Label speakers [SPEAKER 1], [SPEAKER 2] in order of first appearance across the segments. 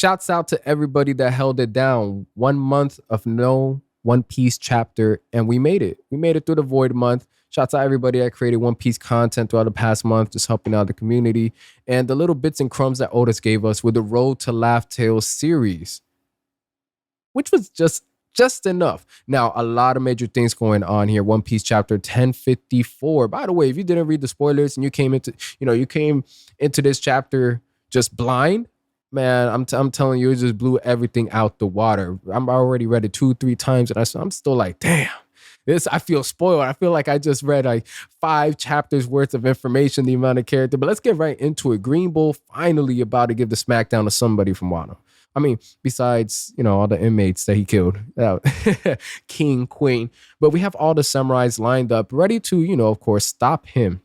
[SPEAKER 1] Shouts out to everybody that held it down. 1 month of no One Piece chapter, and we made it. We made it through the Void month. Shouts out everybody that created One Piece content throughout the past month, just helping out the community. And the little bits and crumbs that Otis gave us with the Road to Laugh Tales series, which was just enough. Now, a lot of major things going on here. One Piece chapter 1054. By the way, if you didn't read the spoilers and you came into this chapter just blind, man, I'm telling you, it just blew everything out the water. I'm already read it 2-3 times, and I'm still like, damn. I feel spoiled. I feel like I just read like 5 chapters worth of information, the amount of character. But let's get right into it. Green Bull finally about to give the smackdown to somebody from Wano. I mean, besides, all the inmates that he killed, King, Queen. But we have all the samurais lined up, ready to, of course, stop him.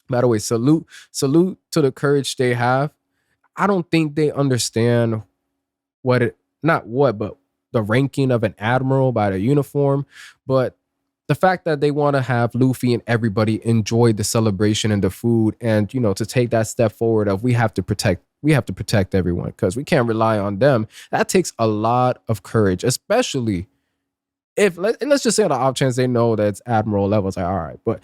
[SPEAKER 1] By the way, salute to the courage they have. I don't think they understand but the ranking of an admiral by the uniform, but the fact that they want to have Luffy and everybody enjoy the celebration and the food, and to take that step forward of we have to protect everyone because we can't rely on them. That takes a lot of courage, especially if let's just say on the off chance they know that it's admiral levels. Like, all right, but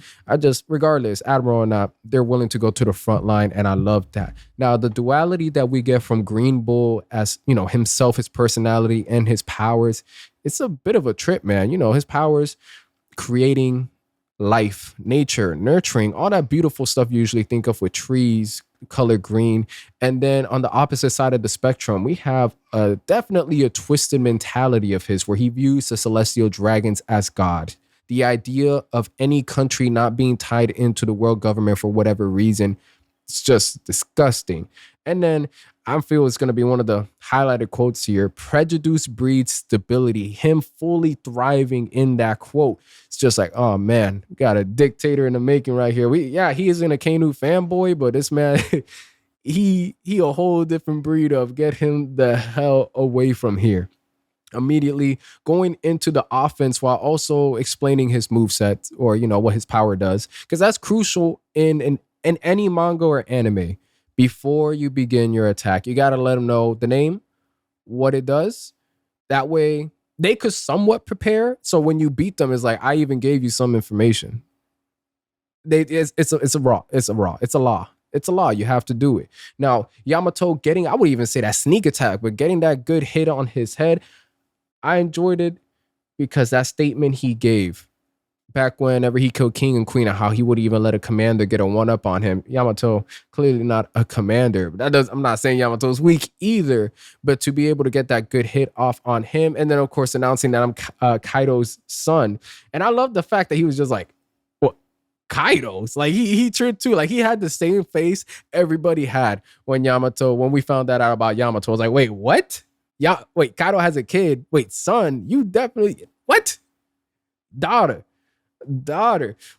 [SPEAKER 1] regardless, admiral or not, they're willing to go to the front line, and I love that. Now, the duality that we get from Green Bull as himself, his personality, and his powers, it's a bit of a trip, man. His powers, creating life, nature, nurturing, all that beautiful stuff you usually think of with trees, color green. And then on the opposite side of the spectrum, we have definitely a twisted mentality of his where he views the celestial dragons as God. The idea of any country not being tied into the world government for whatever reason, it's just disgusting. And then I feel it's going to be one of the highlighted quotes here. Prejudice breeds stability. Him fully thriving in that quote. It's just like, oh man, we got a dictator in the making right here. He isn't a Kanu fanboy, but this man, he a whole different breed of get him the hell away from here. Immediately going into the offense while also explaining his moveset or, what his power does. Because that's crucial in any manga or anime. Before you begin your attack, you got to let them know the name, what it does. That way they could somewhat prepare. So when you beat them, it's like, I even gave you some information. It's a law. It's a law. You have to do it. Now, Yamato I would even say that sneak attack, but getting that good hit on his head, I enjoyed it because that statement he gave back whenever he killed King and Queen and how he would even let a commander get a one-up on him. Yamato, clearly not a commander. I'm not saying Yamato's weak either, but to be able to get that good hit off on him, and then of course announcing that I'm Kaido's son. And I love the fact that he was just like, what, Kaido's? Like he tripped too. Like he had the same face everybody had when we found that out about Yamato. I was like, wait, what? Yeah, wait, Kaido has a kid. Wait, son, you definitely, what? Daughter.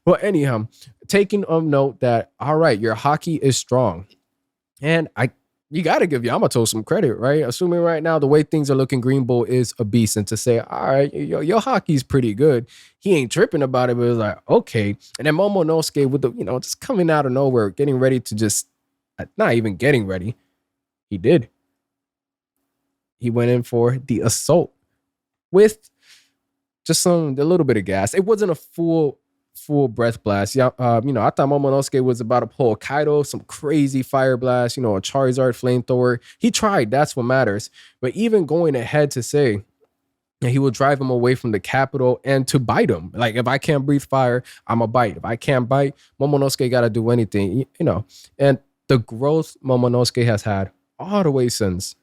[SPEAKER 1] Well, anyhow, taking note that, all right, your haki is strong. And you got to give Yamato some credit, right? Assuming right now the way things are looking, Green Bull is a beast. And to say, all right, your hockey's pretty good. He ain't tripping about it, but it was like, okay. And then Momonosuke with the, just coming out of nowhere, getting ready to just, not even getting ready. He did. He went in for the assault with just a little bit of gas. It wasn't a full breath blast. Yeah, I thought Momonosuke was about to pull Kaido, some crazy fire blast, a Charizard flamethrower. He tried. That's what matters. But even going ahead to say that he will drive him away from the capital and to bite him. Like, if I can't breathe fire, I'm a bite. If I can't bite, Momonosuke got to do anything, And the growth Momonosuke has had all the way since,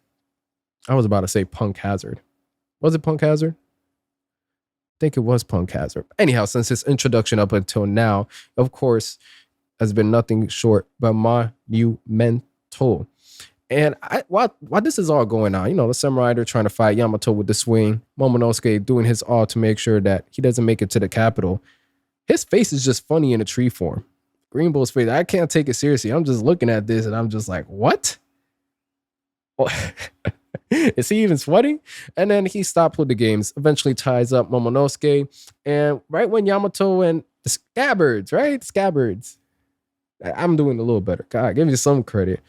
[SPEAKER 1] I was about to say Punk Hazard. Was it Punk Hazard? Think it was Punk Hazard. Anyhow, since his introduction up until now, of course, has been nothing short but monumental. And while this is all going on, the samurai are trying to fight Yamato with the swing, Momonosuke doing his all to make sure that he doesn't make it to the capital. His face is just funny in a tree form. Green Bull's face, I can't take it seriously. I'm just looking at this and I'm just like, what? Is he even sweating? And then he stopped with the games, eventually ties up Momonosuke. And right when Yamato and the Scabbards, right? Scabbards. I'm doing a little better. God, give me some credit.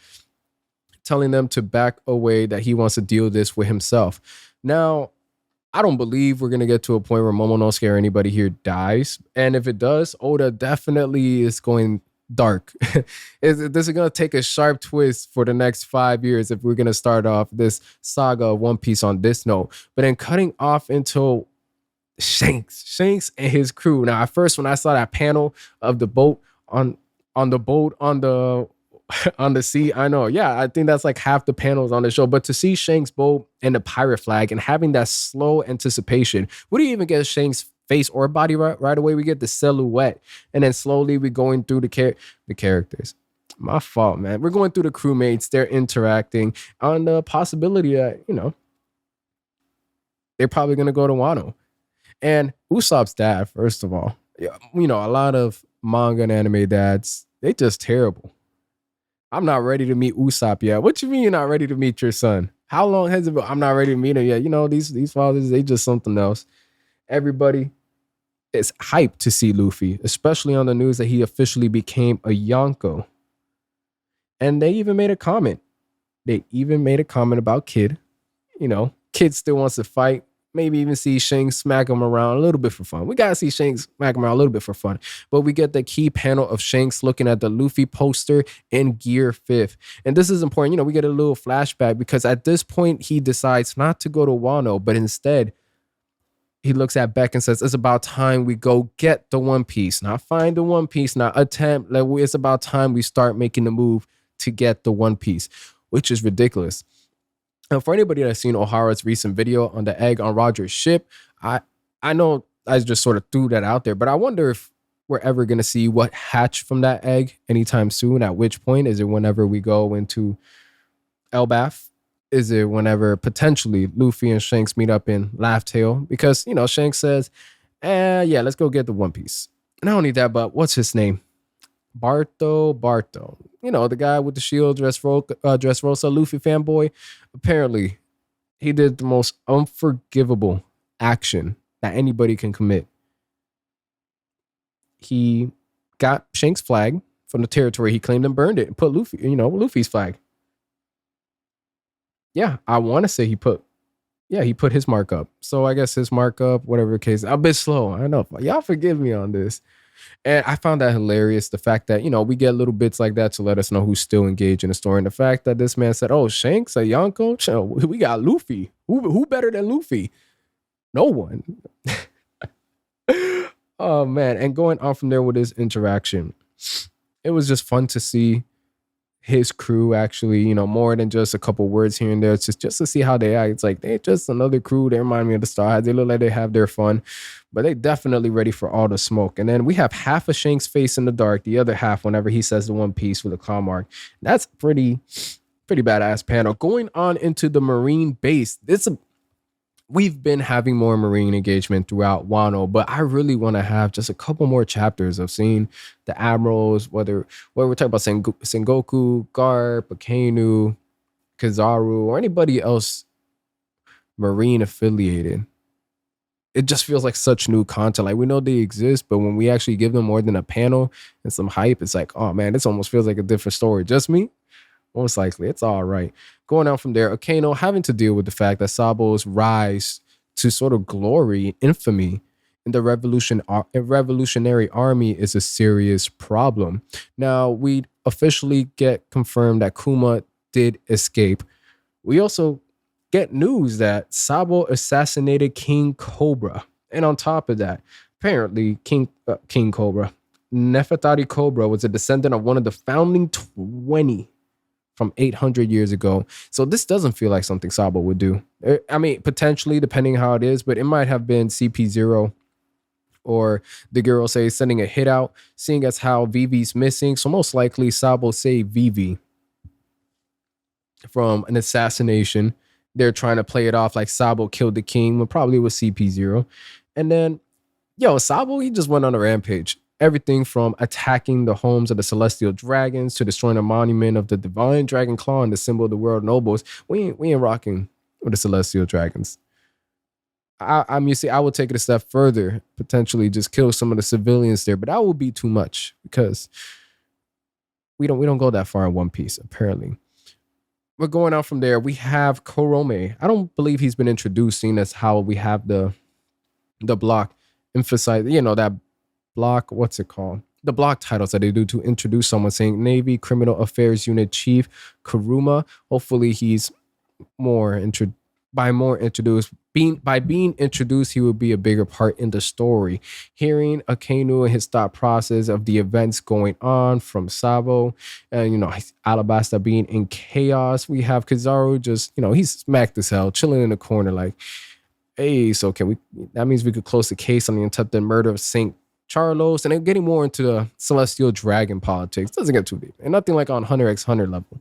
[SPEAKER 1] telling them to back away, that he wants to deal this with himself. Now, I don't believe we're gonna get to a point where Momonosuke or anybody here dies. And if it does, Oda definitely is going dark. This is gonna take a sharp twist for the next 5 years if we're gonna start off this saga of One Piece on this note. But then cutting off into Shanks and his crew. Now, at first, when I saw that panel of the boat on the boat on the on the sea, I know, yeah, I think that's like half the panels on the show. But to see Shanks' boat and the pirate flag and having that slow anticipation, we didn't even get Shanks' face or body right away. We get the silhouette, and then slowly we're going through the characters. My fault, man. We're going through the crewmates. They're interacting on the possibility that, they're probably gonna go to Wano. And Usopp's dad, first of all, a lot of manga and anime dads, they just terrible. I'm not ready to meet Usopp yet. What you mean you're not ready to meet your son? How long has it been? I'm not ready to meet him yet. These fathers, they just something else. Everybody is hyped to see Luffy, especially on the news that he officially became a Yonko. And they even made a comment. They even made a comment about Kid. Kid still wants to fight. Maybe even see Shanks smack him around a little bit for fun. We got to see Shanks smack him around a little bit for fun. But we get the key panel of Shanks looking at the Luffy poster in Gear 5th. And this is important. We get a little flashback because at this point, he decides not to go to Wano, but instead, he looks at Beck and says, it's about time we go get the One Piece. Not find the One Piece, not attempt. It's about time we start making the move to get the One Piece, which is ridiculous. Now, for anybody that's seen O'Hara's recent video on the egg on Roger's ship, I know I just sort of threw that out there, but I wonder if we're ever going to see what hatched from that egg anytime soon. At which point? Is it whenever we go into Elbaf? Is it whenever potentially Luffy and Shanks meet up in Laugh Tale? Because, Shanks says, yeah, let's go get the One Piece. Not only that, but what's his name? Barto, the guy with the shield, Dressrosa, Luffy fanboy. Apparently, he did the most unforgivable action that anybody can commit. He got Shanks' flag from the territory he claimed and burned it and put Luffy's flag. Yeah, I want to say he put his mark up. So I guess his mark up, whatever the case. I'm a bit slow. I know. Y'all forgive me on this. And I found that hilarious. The fact that, we get little bits like that to let us know who's still engaged in the story. And the fact that this man said, oh, Shanks, a Yonko, we got Luffy. Who better than Luffy? No one. Oh, man. And going on from there with his interaction, it was just fun to see his crew actually, more than just a couple words here and there. It's just to see how they act. It's like they're just another crew. They remind me of the Starheads. They look like they have their fun, but they definitely ready for all the smoke. And then we have half of Shanks' face in the dark, the other half whenever he says the One Piece with a claw mark. That's pretty badass panel. Going on into the Marine base. We've been having more Marine engagement throughout Wano, but I really want to have just a couple more chapters of seeing the admirals, whether we're talking about Sengoku, Garp, Akainu, Kizaru, or anybody else Marine affiliated. It just feels like such new content. Like, we know they exist, but when we actually give them more than a panel and some hype, it's like, oh man, this almost feels like a different story. Just me? Most likely. It's all right. Going on from there, Akaino having to deal with the fact that Sabo's rise to sort of glory, infamy in the revolutionary army is a serious problem. Now, we officially get confirmed that Kuma did escape. We also get news that Sabo assassinated King Cobra. And on top of that, apparently King Cobra, Nefertari Cobra, was a descendant of one of the founding 20 from 800 years ago. So this doesn't feel like something Sabo would do. I mean, potentially, depending how it is, but it might have been CP0 or the girl say sending a hit out, seeing as how Vivi's missing. So most likely Sabo saved Vivi from an assassination. They're trying to play it off like Sabo killed the king, when probably it was CP0. And then, Sabo, he just went on a rampage. Everything from attacking the homes of the celestial dragons to destroying a monument of the divine dragon claw and the symbol of the world nobles. We ain't rocking with the celestial dragons. I would take it a step further, potentially just kill some of the civilians there, but that would be too much because we don't go that far in One Piece, apparently. we're going out from there. We have Korome. I don't believe he's been introduced, seeing as how we have the block emphasize, that block, what's it called? The block titles that they do to introduce someone, saying Navy Criminal Affairs Unit Chief Kuruma. Hopefully he's more intro by more introduced being introduced, he will be a bigger part in the story. Hearing Akainu and his thought process of the events going on from Sabo, and Alabasta being in chaos. We have Kizaru just, he's smacked as hell, chilling in the corner, like, hey, so can we, that means we could close the case on the attempted murder of Saint Charlos, and then getting more into the celestial dragon politics. Doesn't get too deep, and nothing like on Hunter x Hunter level.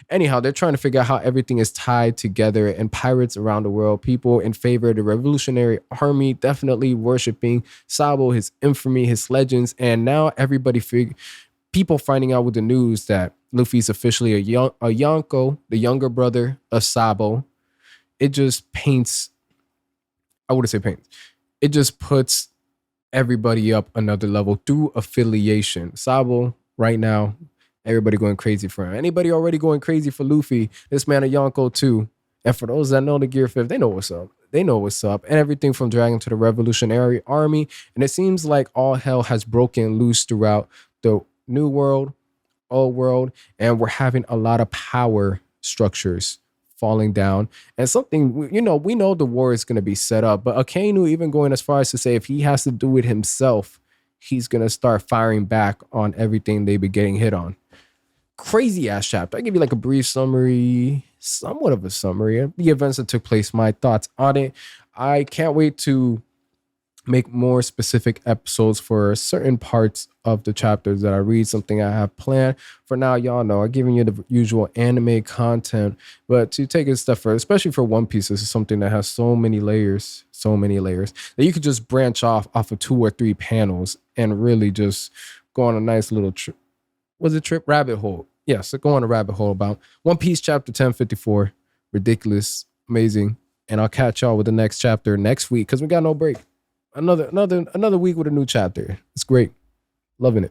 [SPEAKER 1] Anyhow, they're trying to figure out how everything is tied together, and pirates around the world, people in favor of the revolutionary army, definitely worshiping Sabo, his infamy, his legends, and now people finding out with the news that Luffy's officially a Yonko, the younger brother of Sabo. It just paints, I wouldn't say paints, it just puts everybody up another level through affiliation. Sabo, right now, everybody going crazy for him. Anybody already going crazy for Luffy, this man a Yonko too. And for those that know the Gear 5th, they know what's up. They know what's up. And everything from Dragon to the Revolutionary Army. And it seems like all hell has broken loose throughout the New World, Old World, and we're having a lot of power structures falling down, and something, we know the war is going to be set up, but Akainu even going as far as to say if he has to do it himself, he's going to start firing back on everything they be getting hit on. Crazy ass chapter. I give you like a brief summary, somewhat of a summary of the events that took place, my thoughts on it. I can't wait to make more specific episodes for certain parts of the chapters that I read, something I have planned. For now, y'all know I'm giving you the usual anime content, but to take it a step further, especially for One Piece, this is something that has so many layers that you could just branch off of 2 or 3 panels and really just go on a nice little trip. Was it trip? Rabbit hole. Yes, go on a rabbit hole about One Piece chapter 1054. Ridiculous, amazing. And I'll catch y'all with the next chapter next week because we got no break. Another week with a new chapter. It's great. Loving it.